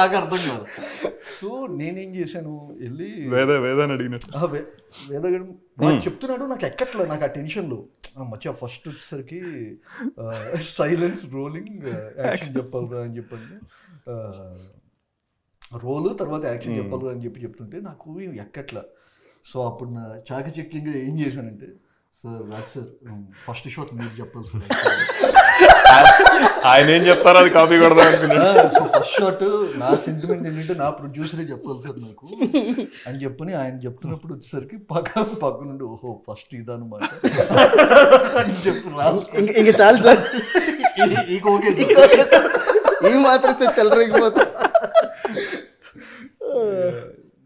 నాకు అర్థం కాదు. సో నేనేం చేశాను, వెళ్ళి వేదాన్ని అడిగినట్టు వేదగడు వాడు చెప్తున్నాడు, నాకు ఎక్కట్లేదు, నాకు ఆ టెన్షన్లో మధ్య ఫస్ట్ వచ్చేసరికి సైలెన్స్ రోలింగ్ యాక్షన్ చెప్పాలిరా అని చెప్పండి, రోలు తర్వాత యాక్షన్ చెప్పాలిరా అని చెప్తుంటే నాకు ఎక్కట్లా. సో అప్పుడు నా చాకచక్యంగా ఏం చేశానంటే, sir Raj sir first shot మీరు చెప్పాలి సార్. ఆయన ఏం చెప్తారో అది కాపీ కొడదాం అనుకున్నాను. సో ఫస్ట్ షాట్ నా సెంటిమెంట్ ఏంటంటే నా ప్రొడ్యూసరే చెప్పాలి సార్ నాకు అని చెప్పని ఆయన చెప్తున్నప్పుడు వచ్చేసరికి పక్క నుండి ఓహో ఫస్ట్ ఇదన్నమాట అని చెప్పి రాసుకుని ఇంకా చాలు సార్, ఇక ఓకే ఈ మాత్రం ఇస్తే చెలరేగిపోతా.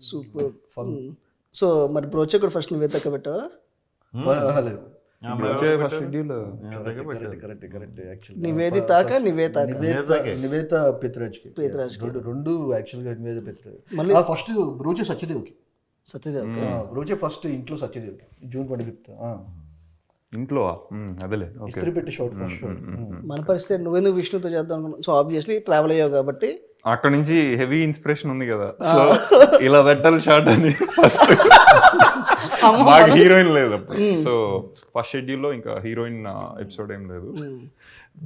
సూపర్. సో మరి బ్రోచే కూడా ఫస్ట్ నువ్వే తక్క పెట్టావా? నివేత పెత్రాజ్కి రెండు యాక్చువల్గా నివేద పెత్రాజ్. మళ్ళీ ఫస్ట్ బ్రోచే సత్యదేవ్కి. బ్రోచే ఫస్ట్ ఇంట్లో సత్యదేవ్కి June 25th ఇంట్లో అదేలే ఇస్త్రీ పెట్టి షాట్ ఫస్ట్ షాట్. మన పరిస్థితి నువ్వెందుకు విష్ణుతో చేద్దాం అనుకున్నావు? సో ఆబ్వియస్లీ ట్రావెల్ అయ్యావు కాబట్టి అక్కడ నుంచి హెవీ ఇన్స్పిరేషన్ ఉంది కదా, సో ఇలా పెట్టాలి షార్ట్ అని. ఫస్ట్ మాకు హీరోయిన్ లేదు అప్పుడు, సో ఫస్ట్ షెడ్యూల్లో ఇంకా హీరోయిన్ ఎపిసోడ్ ఏం లేదు.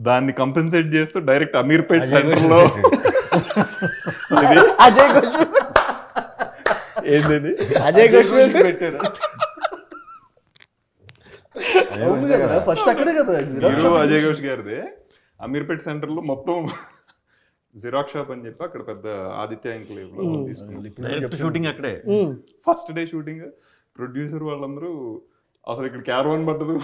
దాన్ని కంపెన్సేట్ చేస్తూ డైరెక్ట్ అమీర్పేట్ సెంటర్ లో అజయ్ ఘోష్ ఏంది అజయ్ ఘోష్ పెట్టారు. ఫస్ట్ అక్కడే కదా హీరో అజయ్ ఘోష్ గారిదే. అమీర్పేట్ సెంటర్ లో మొత్తం జిరాక్స్ షాప్ అని చెప్పి అక్కడ పెద్ద ఆదిత్య ఎన్క్లేవ్ లో తీసుకున్నాం షూటింగ్ అక్కడే. ఫస్ట్ డే షూటింగ్ ప్రొడ్యూసర్ వాళ్ళందరూ అసలు ఇక్కడ క్యారవాన్ పట్టదు,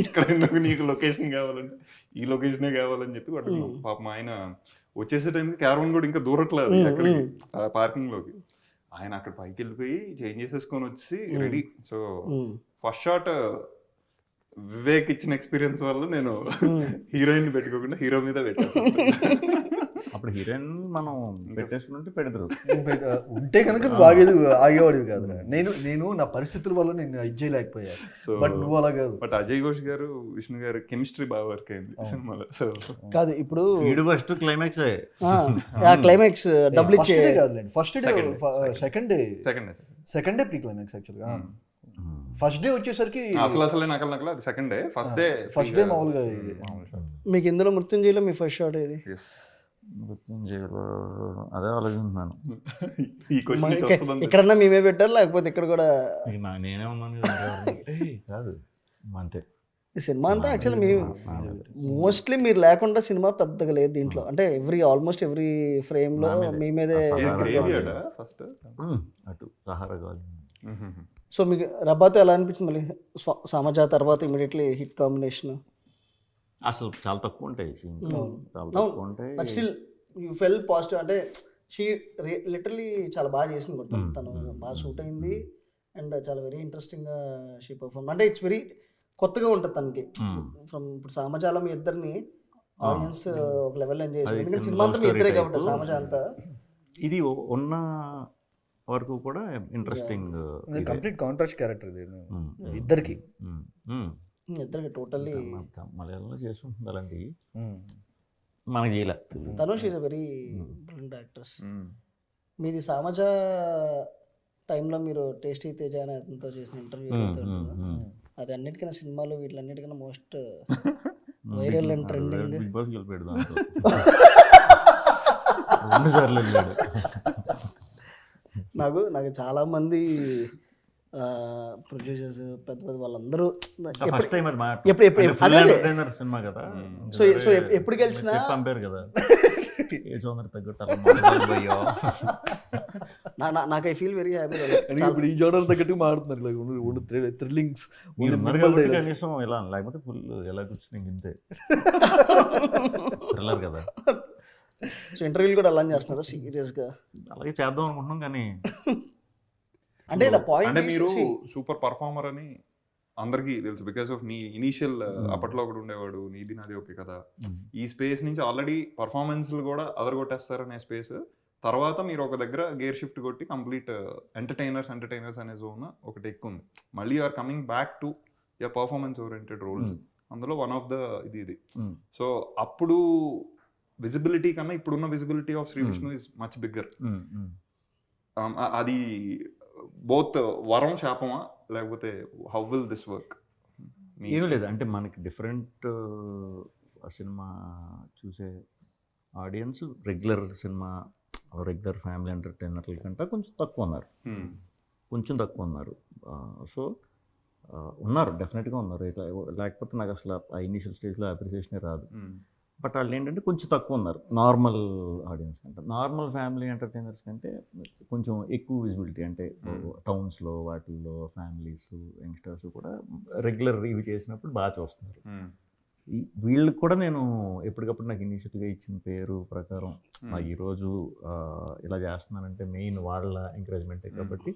ఇక్కడ ఎందుకు నీకు లొకేషన్ కావాలంటే ఈ లొకేషనే కావాలని చెప్పి పట్టుకున్నాం. పాపం ఆయన వచ్చేసే టైంకి క్యారవాన్ కూడా ఇంకా దూరట్లేదు అక్కడికి పార్కింగ్ లోకి. ఆయన అక్కడ పైకి వెళ్ళిపోయి చేంజ్ చేసేసుకొని వచ్చి ready. So first shot Vivek ఇచ్చిన ఎక్స్పీరియన్స్ వల్ల నేను హీరోయిన్ పెట్టుకోకుండా హీరో మీద పెట్టాను. అప్పుడు హీరోయిన్ మనం పెట్టేసుకుంటే పెడతారు ఉంటే కనుక ఆగేవాడివి కాదు. నేను నా పరిస్థితుల వల్ల నేను ఇది చేయలేకపోయాను. సో బట్ నువ్వు అలా కాదు. బట్ అజయ్ ఘోష్ గారు విష్ణు గారు కెమిస్ట్రీ బాగా వర్క్ అయింది సినిమాలో. సో కాదు ఇప్పుడు వీడు ఫస్ట్ క్లైమాక్స్ క్లైమాక్స్ డబుల్ ఇచ్చే కాదులేండి, first day second day pre climax యాక్చువల్గా. ఫస్ట్ డే వచ్చేసరికి అసలే నకలు అది సెకండ్ డే. ఫస్ట్ డే మామూలుగా. మీకు ఇందులో మృత్యుంజయలో మీ ఫస్ట్ షాట్ ఏది? అదే ఆలోచిస్తున్నాను. ఇక్కడన్నా మేమే పెట్టారు లేకపోతే ఇక్కడ కూడా నేనే ఉన్నాను కాదు అంతే. ఈ సినిమా అంతా యాక్చువల్లీ మేము మోస్ట్లీ మీరు లేకుండా సినిమా పెద్దగా లేదు దీంట్లో. అంటే ఆల్మోస్ట్ ఎవ్రీ ఫ్రేమ్ లో మీ మీదే. అటు సహారా కావాలి. సో మీకు రబ్బాతో ఎలా అనిపించింది? మళ్ళీ సమాజా తర్వాత ఇమీడియట్లీ హిట్ కాంబినేషన్. అసలు చాలా తక్కువ ఉంటాయి, చాలా తక్కువ ఉంటాయి. But still you feel positive. అంటే షీ లిటరలీ చాలా బాగా చేసింది మొత్తం. తను బాగా షూట్ అయింది అండ్ చాలా వెరీ ఇంట్రెస్టింగ్గా షీ పర్ఫార్మ్. అంటే ఇట్స్ వెరీ కొత్తగా ఉంటుంది తనకి. ఫ్రమ్ ఇప్పుడు సామజాల మీ ఇద్దరిని ఆడియన్స్ ఒక లెవెల్ ఎంజాయ్ చేసింది. ఎందుకంటే సినిమా అంతా మీ ఇద్దరే కాబట్టి సామజా అంతా. ఇది ఉన్న వరకు కూడా ఇంట్రెస్టింగ్. కంప్లీట్ కాంట్రాస్ట్ క్యారెక్టర్ ఇద్దరికి టోటల్లీ. మలయాళంలో చేసుకుంటుంది అలాంటివి, మనకి చేయలే. Tanush is a very brilliant actress. మీది సామజా టైంలో మీరు టేస్టీ తేజ అనే అతనితో చేసిన ఇంటర్వ్యూ అది అన్నిటికన్నా సినిమాలు వీటిలన్నిటికన్నా most viral and trending. Bigg Boss గెలిపాడు దాంట్లో 2 సార్లు వెళ్ళాడు. నాకు చాలా మంది ప్రొడ్యూసర్స్ పెద్ద వాళ్ళందరూ ఫస్ట్ టైం సినిమా కదా. సో ఎప్పుడు గెలిచినా పంపారు కదా నాకు ఐ ఫీల్ వెరీ హ్యాపీ. ఇప్పుడు ఈ జోనర్ తగ్గట్టు మారుతున్నారు థ్రిల్లింగ్స్ కనీసం ఎలా, లేకపోతే ఫుల్ ఎలా కూర్చుని ఇంతే థ్రిల్లర్ కదా. సో ఇంటర్వ్యూలు కూడా అలా చేస్తున్నారా సీరియస్గా? అలాగే చేద్దాం అనుకుంటున్నాం కానీ అంటే అంటే మీరు సూపర్ పర్ఫార్మర్ అని అందరికీ తెలుసు బికాస్ ఆఫ్ మీ ఇనీషియల్ అప్పట్లో ఒకటి ఉండేవాడు నీది నాది ఓకే కదా. ఈ స్పేస్ నుంచి ఆల్రెడీ పర్ఫార్మెన్స్లు కూడా అదరగొట్టేస్తారనే స్పేస్. తర్వాత మీరు ఒక దగ్గర గేర్ షిఫ్ట్ కొట్టి కంప్లీట్ ఎంటర్టైనర్స్ అనే జోన్ ఒకటి ఎక్కువ ఉంది. మళ్ళీ are coming back to your performance oriented roles. అందులో వన్ ఆఫ్ ద ఇది. సో అప్పుడు విజిబిలిటీ కన్నా ఇప్పుడున్న visibility of Shri Vishnu is much bigger. అది బోత్ వరం శాపమా లేకపోతే హౌ విల్ దిస్ వర్క్? ఏమీ లేదు, అంటే మనకి డిఫరెంట్ సినిమా చూసే ఆడియన్స్ రెగ్యులర్ సినిమా రెగ్యులర్ ఫ్యామిలీ ఎంటర్టైనర్ల కంటే కొంచెం తక్కువ ఉన్నారు. సో ఉన్నారు, డెఫినెట్గా ఉన్నారు. ఇట్లా లేకపోతే నాకు అసలు ఆ ఇనిషియల్ స్టేజ్లో అప్రిసియేషనే రాదు. బట్ వాళ్ళు ఏంటంటే కొంచెం తక్కువ ఉన్నారు నార్మల్ ఆడియన్స్ కంటే. నార్మల్ ఫ్యామిలీ ఎంటర్టైనర్స్ కంటే కొంచెం ఎక్కువ విజిబిలిటీ, అంటే టౌన్స్లో వాటిల్లో ఫ్యామిలీస్ యంగ్స్టర్స్ కూడా రెగ్యులర్ ఇవి చేసినప్పుడు బాగా చూస్తున్నారు. వీళ్ళకి కూడా నేను ఎప్పటికప్పుడు నాకు ఇనిషియల్గా ఇచ్చిన పేరు ప్రకారం ఈరోజు ఇలా చేస్తున్నానంటే మెయిన్ వాళ్ళ ఎంకరేజ్మెంటే. కాబట్టి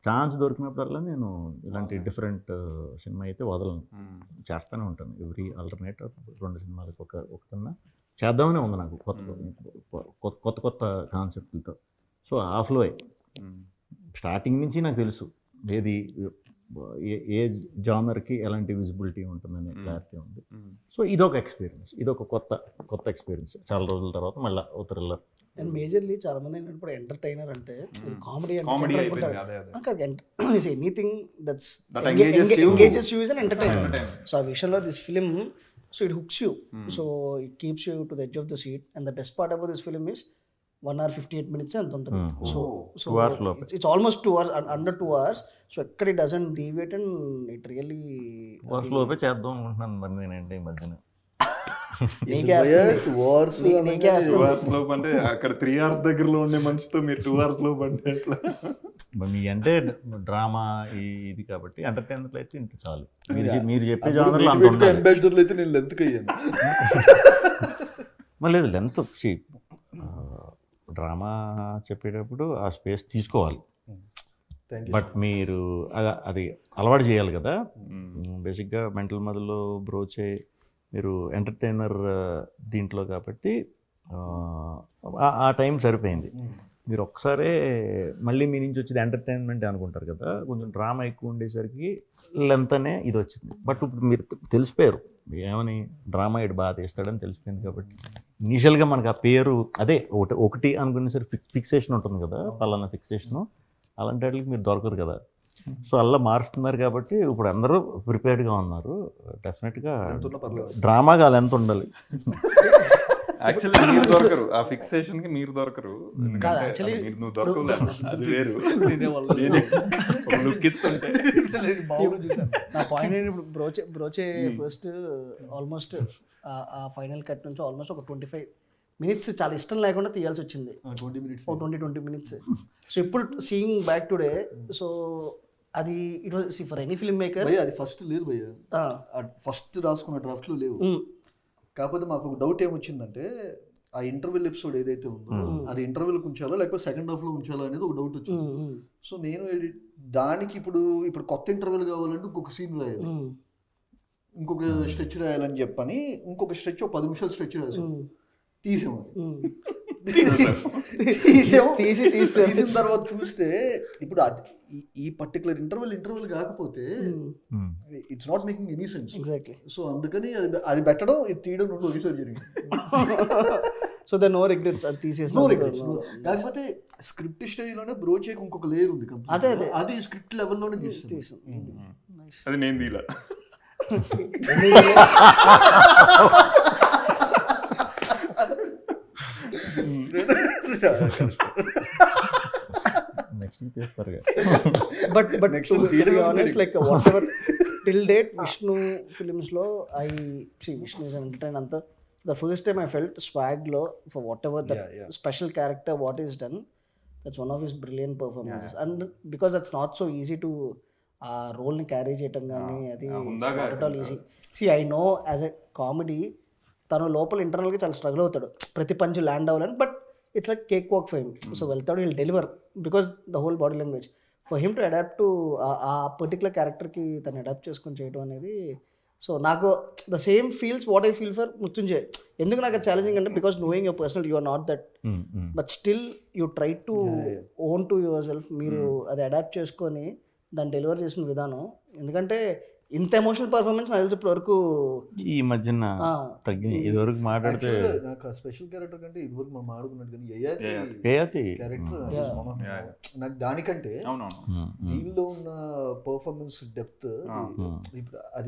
ఛాన్స్ దొరికినప్పుడల్లా నేను ఇలాంటి డిఫరెంట్ సినిమా అయితే వదలను, చేస్తూనే ఉంటాను. ఎవ్రీ ఆల్టర్నేట్ 2 సినిమాలకు ఒకటన్నా చేద్దామనే ఉంది నాకు, కొత్త కాన్సెప్ట్లతో. సో ఆ ఫ్లో స్టార్టింగ్ నుంచి నాకు తెలుసు ఏది ఏ జానర్కి ఎలాంటి విజిబిలిటీ ఉంటుందనే క్లారిటీ ఉంది. సో ఇదొక ఎక్స్పీరియన్స్, ఇదొక కొత్త ఎక్స్పీరియన్స్. చాలా రోజుల తర్వాత మళ్ళీ థ్రిల్లర్. అండ్ మేజర్లీ చాలా మంది ఏంటంటే ఎంటర్టైనర్ అంటే comedy anything that's engages you is an entertainer. So ఆ విషయంలో this film, so it hooks you, so it keeps you to the edge of the seat. And the best part about this film is 1 hour 58 minutes ఎంత ఉంటుంది. So it's almost 2 hours, under 2 hours. So ఎక్కడ it doesn't deviate and it really లోపే చేద్దాం అనుకుంటున్నాను మరి నేనంటే ఈ మధ్యన. అంటే అక్కడ 3 hours దగ్గరలో ఉండే మనిషితో మీరు 2 hours లోపు అంటే ఎట్లా? మీ అంటే డ్రామా ఇది కాబట్టి ఎంటర్టైన్మెంట్ అయితే ఇంత చాలు. మీరు చెప్పే జానర్లో అంత ఉండాలి. అంబాసిడర్లు అయితే నేను లెంత్ అయ్యాను. మరి లేదు, లెంత్ డ్రామా చెప్పేటప్పుడు ఆ స్పేస్ తీసుకోవాలి. బట్ మీరు అది అలవాటు చేయాలి కదా. బేసిక్గా మెంటల్ మదర్లో బ్రోచే మీరు ఎంటర్టైనర్ దీంట్లో కాబట్టి ఆ టైం సరిపోయింది. మీరు ఒక్కసారే మళ్ళీ మీ నుంచి వచ్చేది ఎంటర్టైన్మెంట్ అనుకుంటారు కదా, కొంచెం డ్రామా ఎక్కువ ఉండేసరికి లెంత్ అనే ఇది వచ్చింది. బట్ ఇప్పుడు మీరు తెలిసిపోయారు ఏమని, డ్రామా ఇటు బాగా తీస్తాడని తెలిసిపోయింది. కాబట్టి ఇనీషియల్గా మనకు ఆ పేరు అదే ఒకటి అనుకునేసరికి ఫిక్సేషన్ ఉంటుంది కదా, పలానా ఫిక్సేషను, అలాంటి వాటికి మీరు దొరకరు కదా. సో అలా మారుస్తున్నారు కాబట్టి ఇప్పుడు అందరూ ప్రిపేర్డ్గా ఉన్నారు. డెఫినెట్గా డ్రామాగా అలా ఎంత ఉండాలి. యాక్చువల్లీ మీరు దొరకరు, ఆ ఫిక్సేషన్ కి మీరు దొరకరు. నువ్వు దొరకలేదు, అది వేరు. లుక్ ఇస్తుంటే నా పాయింట్ ఏంటి, ఇప్పుడు బ్రోచే ఫస్ట్ ఆల్మోస్ట్ ఆ ఫైనల్ కట్ నుంచి ఆల్మోస్ట్ ఒక 25 minutes చాలా ఇష్టం లేకుండా తీయాల్సి వచ్చింది. 20 minutes. సో ఇప్పుడు సీయింగ్ బ్యాక్ టుడే, సో అది it was for any film maker. అది ఫస్ట్ లేదు భయ్య, ఫస్ట్ రాసుకున్న డ్రాఫ్ట్లో లేవు. కాకపోతే మాకు ఒక డౌట్ ఏమొచ్చిందంటే ఆ ఇంటర్వెల్ ఎపిసోడ్ ఏదైతే ఉందో అది ఇంటర్వెల్ ఉంచాలా లేకపోతే సెకండ్ హాఫ్లో ఉంచాలా అనేది ఒక డౌట్ వచ్చింది. సో నేను దానికి ఇప్పుడు కొత్త ఇంటర్వెల్ కావాలంటే ఇంకొక సీన్ రాయాలి, ఇంకొక స్ట్రెచ్ రాయాలని చెప్పని ఇంకొక స్ట్రెచ్, ఒక 10 నిమిషాలు స్ట్రెచ్ రాసాము, తీసాము. తీసిన తర్వాత చూస్తే ఇప్పుడు ఈ పర్టికులర్ ఇంటర్వెల్ కాకపోతే it's not making any sense. So అందుకని అది పెట్టడం, ఇది తీయడం 2 ఒకేసారి జరిగింది. సో ద నో రిగ్రెట్స్, అది తీసేసిన కాకపోతే స్క్రిప్ట్ స్టేజ్లోనే బ్రోచేకి ఇంకొక లేయర్ ఉంది. అదే అది స్క్రిప్ట్ లెవెల్లోనే తీసి అది నేను తీలా. But to be honest, like whatever till date Vishnu films lo Vishnu is an entertainer anta. The first time I felt swag lo for whatever that special character what is done, that's one of his brilliant performances. And because that's not so easy to role ni carry cheytam gaani, adi not at all easy. See, I know as a comedy tanu lopal internal ga chala struggle avutadu prati punch land avvalani, but it's like cakewalk for him. So వెళ్తాడు, he'll deliver because the whole body language for him to adapt to ఆ particular క్యారెక్టర్కి తను adapt చేసుకొని చేయడం అనేది. So నాకు the same feels what I feel for Mrityunjay. ఎందుకు నాకు ఛాలెంజింగ్ అంటే because knowing your personal, you are not that, but still you try to own to yourself. మీరు అది అడాప్ట్ చేసుకొని దాన్ని డెలివర్ చేసిన విధానం, ఎందుకంటే ఇంత ఎమోషనల్ పర్ఫార్మెన్స్ నాకు తెలిసి ఇప్పటి వరకు ఈ మధ్యన తగ్గినాయి. ఇదివరకు మాట్లాడితే Actually, నాకు ఆ స్పెషల్ క్యారెక్టర్ కంటే ఇదివరకు మనం ఆడుకున్నట్టు కానీ యయాతి కేయాతి క్యారెక్టర్ నాకు దానికంటే అవునవును దీనిలో ఉన్న పర్ఫార్మెన్స్ డెప్త్ ఇప్పుడు అది